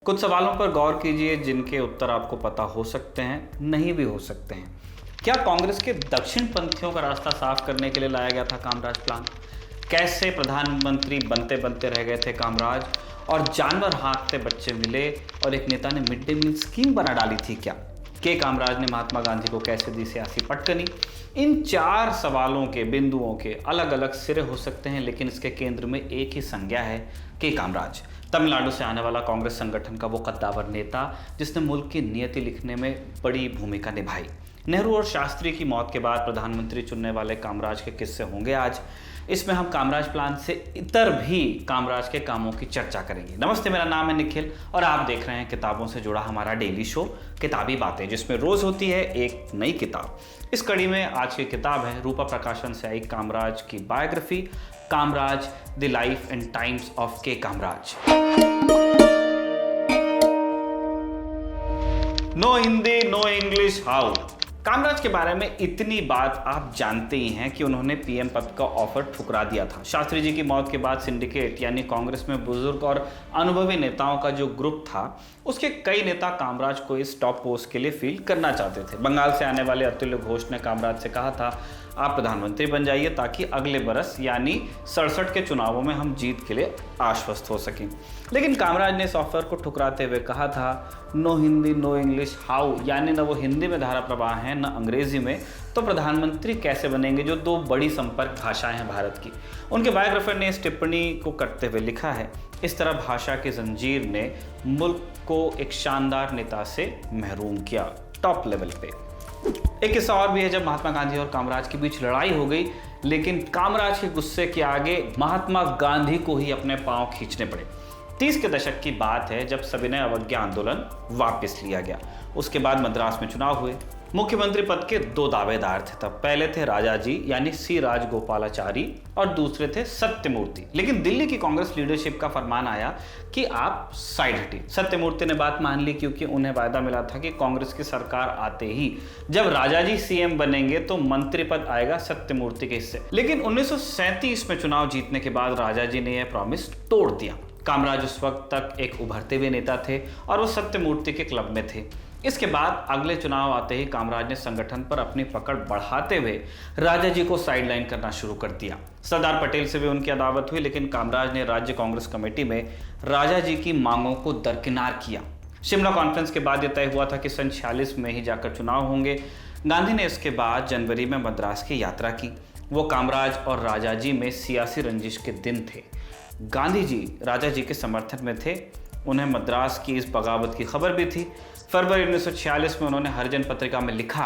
कुछ सवालों पर गौर कीजिए जिनके उत्तर आपको पता हो सकते हैं, नहीं भी हो सकते हैं। क्या कांग्रेस के दक्षिण पंथियों का रास्ता साफ करने के लिए लाया गया था कामराज प्लान? कैसे प्रधानमंत्री बनते बनते रह गए थे कामराज? और जानवर हाँकते बच्चे मिले और एक नेता ने मिड डे मील स्कीम बना डाली थी क्या? के कामराज ने महात्मा गांधी को कैसे दी सियासी पटकनी? इन चार सवालों के बिंदुओं के अलग अलग सिरे हो सकते हैं, लेकिन इसके केंद्र में एक ही संज्ञा है, के कामराज। तमिलनाडु से आने वाला कांग्रेस संगठन का वो कद्दावर नेता जिसने मुल्क की नियति लिखने में बड़ी भूमिका निभाई। नेहरू और शास्त्री की मौत के बाद प्रधानमंत्री चुनने वाले कामराज के किस्से होंगे आज। इसमें हम कामराज प्लान से इतर भी कामराज के कामों की चर्चा करेंगे। नमस्ते, मेरा नाम है निखिल और आप देख रहे हैं किताबों से जुड़ा हमारा डेली शो किताबी बातें, जिसमें रोज होती है एक नई किताब। इस कड़ी में आज की किताब है रूपा प्रकाशन से आई कामराज की biography, Kamaraj the life and times of K Kamaraj. No Hindi no English how. Kamaraj के बारे में इतनी बात आप जानते ही हैं कि उन्होंने पीएम पद का ऑफर ठुकरा दिया था। शास्त्री जी की मौत के बाद सिंडिकेट यानी कांग्रेस में बुजुर्ग और अनुभवी नेताओं का जो ग्रुप था, उसके कई नेता कामराज को इस टॉप पोस्ट के लिए फील करना चाहते थे। बंगाल से आने वाले अतुल्य घोष ने कामराज से कहा था, आप प्रधानमंत्री बन जाइए ताकि अगले बरस यानी 67 के चुनावों में हम जीत के लिए आश्वस्त हो सकें। लेकिन कामराज ने इस ऑफर को ठुकराते हुए कहा था, no Hindi no English how, यानी न वो हिंदी में धारा प्रवाह है न अंग्रेजी में, तो प्रधानमंत्री कैसे बनेंगे, जो दो बड़ी संपर्क भाषाएं हैं भारत की। उनके बायोग्राफर ने इस टिप्पणी को करते हुए लिखा है, इस तरह भाषा की जंजीर ने मुल्क को एक शानदार नेता से महरूम किया टॉप लेवल पे। एक किस्सा और भी है, जब महात्मा गांधी और कामराज के बीच लड़ाई हो गई, लेकिन कामराज के गुस्से के आगे महात्मा गांधी को ही अपने पांव खींचने पड़े। 30 के दशक की बात है जब सविनय अवज्ञा आंदोलन वापस लिया गया। उसके बाद मद्रास में चुनाव हुए। मुख्यमंत्री पद के दो दावेदार थे तब। पहले थे राजाजी यानी सी राजगोपालाचारी और दूसरे थे सत्यमूर्ति। लेकिन दिल्ली की कांग्रेस लीडरशिप का फरमान आया कि आप साइड हटिए। सत्यमूर्ति ने बात मान ली, क्योंकि उन्हें वायदा मिला था कि कांग्रेस की सरकार आते ही जब राजाजी सीएम बनेंगे तो मंत्री पद आएगा सत्यमूर्ति के हिस्से। लेकिन 1937 में चुनाव जीतने के बाद राजाजी ने यह प्रॉमिस तोड़ दिया। कामराज उस वक्त तक एक उभरते हुए नेता थे और वो सत्यमूर्ति के क्लब में थे। इसके बाद अगले चुनाव आते ही कामराज ने संगठन पर अपनी पकड़ बढ़ाते हुए राजाजी को साइडलाइन करना शुरू कर दिया। सरदार पटेल से भी उनकी अदावत हुई, लेकिन कामराज ने राज्य कांग्रेस कमेटी में राजाजी की मांगों को दरकिनार किया। शिमला कॉन्फ्रेंस के बाद यह तय हुआ था कि सन 46 में ही जाकर चुनाव होंगे। गांधी ने इसके बाद जनवरी में मद्रास की यात्रा की। वो कामराज और राजाजी में सियासी रंजिश के दिन थे। गांधी जी राजाजी के समर्थन में थे। उन्हें मद्रास की इस बगावत की खबर भी थी। फरवरी 1946 में उन्होंने हरिजन पत्रिका में लिखा,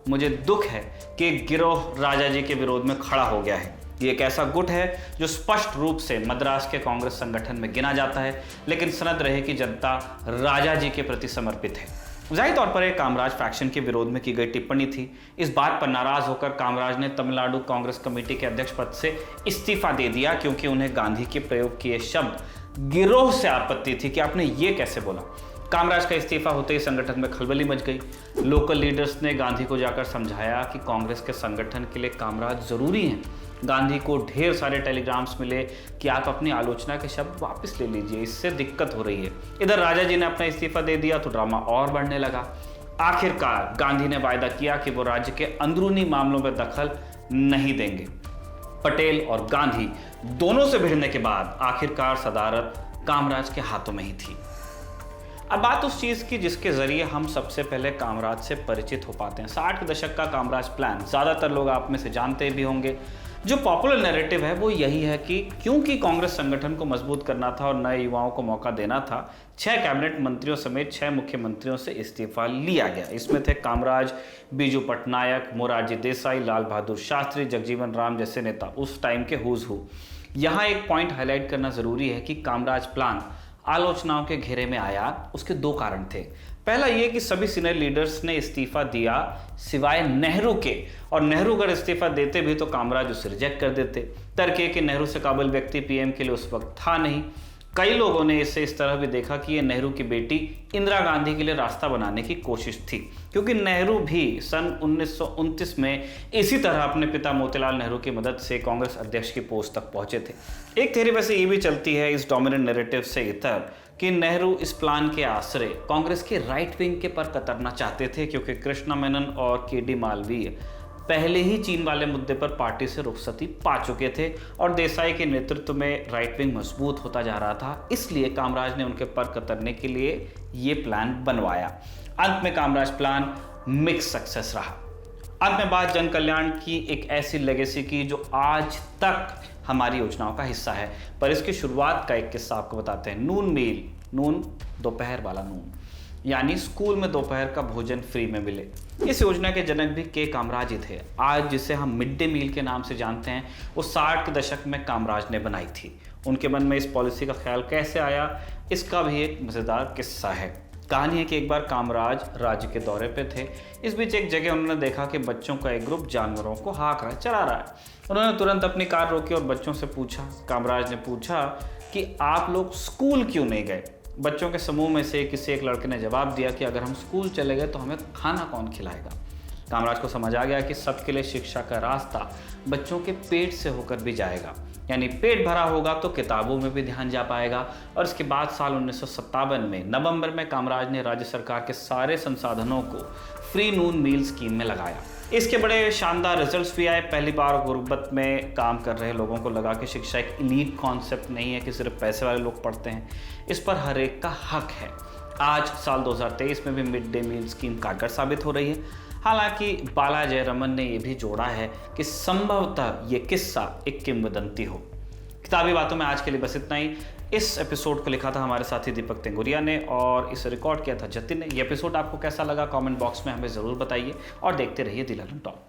मुझे दुख है कि एक गिरोह राजाजी के विरोध में खड़ा हो गया है। ये एक ऐसा गुट है जो स्पष्ट रूप से मद्रास के कांग्रेस संगठन में गिना जाता है, लेकिन सनद रहे कि जनता राजाजी के प्रति समर्पित है। जाहिर तौर पर एक कामराज फैक्शन के विरोध में की गई टिप्पणी थी। इस बात पर नाराज होकर कामराज ने तमिलनाडु कांग्रेस कमेटी के अध्यक्ष पद से इस्तीफा दे दिया, क्योंकि उन्हें गांधी के प्रयोग किए शब्द गिरोह से आपत्ति थी कि आपने ये कैसे बोला। कामराज का इस्तीफा होते ही संगठन में खलबली मच गई। लोकल लीडर्स ने गांधी को जाकर समझाया कि कांग्रेस के संगठन के लिए कामराज जरूरी हैं। गांधी को ढेर सारे टेलीग्राम्स मिले कि आप अपनी आलोचना के शब्द वापस ले लीजिए, इससे दिक्कत हो रही है। इधर राजाजी ने अपना इस्तीफा दे दिया तो ड्रामा और बढ़ने लगा। आखिरकार गांधी ने वायदा किया कि वो राज्य के अंदरूनी मामलों में दखल नहीं देंगे। पटेल और गांधी दोनों से भिड़ने के बाद आखिरकार सदारत कामराज के हाथों में ही थी। अब बात उस चीज की जिसके जरिए हम सबसे पहले कामराज से परिचित हो पाते हैं। 60 के दशक का कामराज प्लान ज्यादातर लोग आप में से जानते भी होंगे। जो पॉपुलर नैरेटिव है वो यही है कि क्योंकि कांग्रेस संगठन को मजबूत करना था और नए युवाओं को मौका देना था, 6 कैबिनेट मंत्रियों समेत 6 मुख्यमंत्रियों से इस्तीफा लिया गया। इसमें थे कामराज, बीजू पटनायक, मोरारजी देसाई, लाल बहादुर शास्त्री, जगजीवन राम जैसे नेता, उस टाइम के हुज हू। यहाँ एक पॉइंट हाईलाइट करना जरूरी है कि कामराज प्लान आलोचनाओं के घेरे में आया। उसके दो कारण थे। पहला ये कि सभी सीनियर लीडर्स ने इस्तीफा दिया सिवाय नेहरू के, और नेहरू अगर इस्तीफा देते भी तो कामराज उसे रिजेक्ट कर देते। तर्क ये कि नेहरू से काबिल व्यक्ति पीएम के लिए उस वक्त था नहीं। कई लोगों ने इसे इस तरह भी देखा कि ये नेहरू की बेटी इंदिरा गांधी के लिए रास्ता बनाने की कोशिश थी, क्योंकि नेहरू भी सन 1929 में इसी तरह अपने पिता मोतीलाल नेहरू की मदद से कांग्रेस अध्यक्ष की पोस्ट तक पहुंचे थे। एक थ्योरी वैसे ये भी चलती है इस डोमिनेंट नैरेटिव से इतर कि नेहरू इस प्लान के आश्रय कांग्रेस के राइट विंग के पर कतरना चाहते थे, क्योंकि कृष्णा मेनन और के.डी. मालवीय पहले ही चीन वाले मुद्दे पर पार्टी से रुखसती पा चुके थे और देसाई के नेतृत्व में राइट विंग मजबूत होता जा रहा था। इसलिए कामराज ने उनके पर कतरने के लिए ये प्लान बनवाया। अंत में कामराज प्लान मिक्स सक्सेस रहा। अंत में बात जन कल्याण की एक ऐसी लेगेसी की जो आज तक हमारी योजनाओं का हिस्सा है। पर इसकी शुरुआत का एक किस्सा आपको बताते हैं। नून मील, नून दोपहर वाला नून, यानी स्कूल में दोपहर का भोजन फ्री में मिले। इस योजना के जनक भी के कामराज ही थे। आज जिसे हम मिड डे मील के नाम से जानते हैं, वो 60 के दशक में कामराज ने बनाई थी। उनके मन में इस पॉलिसी का ख्याल कैसे आया, इसका भी एक मज़ेदार किस्सा है। कहानी है कि एक बार कामराज राज्य के दौरे पे थे। इस बीच एक जगह उन्होंने देखा कि बच्चों का एक ग्रुप जानवरों को हाँक रहा, चरा रहा है। उन्होंने तुरंत अपनी कार रोकी और बच्चों से पूछा। कामराज ने पूछा कि आप लोग स्कूल क्यों नहीं गए? बच्चों के समूह में से किसी एक लड़के ने जवाब दिया कि अगर हम स्कूल चले गए तो हमें खाना कौन खिलाएगा। कामराज को समझ आ गया कि सबके लिए शिक्षा का रास्ता बच्चों के पेट से होकर भी जाएगा, यानी पेट भरा होगा तो किताबों में भी ध्यान जा पाएगा। और इसके बाद साल 1957 में नवंबर में कामराज ने राज्य सरकार के सारे संसाधनों को फ्री नून मील स्कीम में लगाया। इसके बड़े शानदार रिजल्ट्स भी आए। पहली बार गुर्बत में काम कर रहे लोगों को लगा कि शिक्षा एक एलीट कॉन्सेप्ट नहीं है कि सिर्फ पैसे वाले लोग पढ़ते हैं, इस पर हर एक का हक है। आज साल 2023 में भी मिड डे मील स्कीम कारगर साबित हो रही है। हालांकि बाला जयरामन ने यह भी जोड़ा है कि संभवतः ये किस्सा एक किंवदंती हो। किताबी बातों में आज के लिए बस इतना ही। इस एपिसोड को लिखा था हमारे साथी दीपक तेंगुरिया ने और इसे रिकॉर्ड किया था जतिन ने। ये एपिसोड आपको कैसा लगा कमेंट बॉक्स में हमें ज़रूर बताइए और देखते रहिए दी लर्निंग टॉप।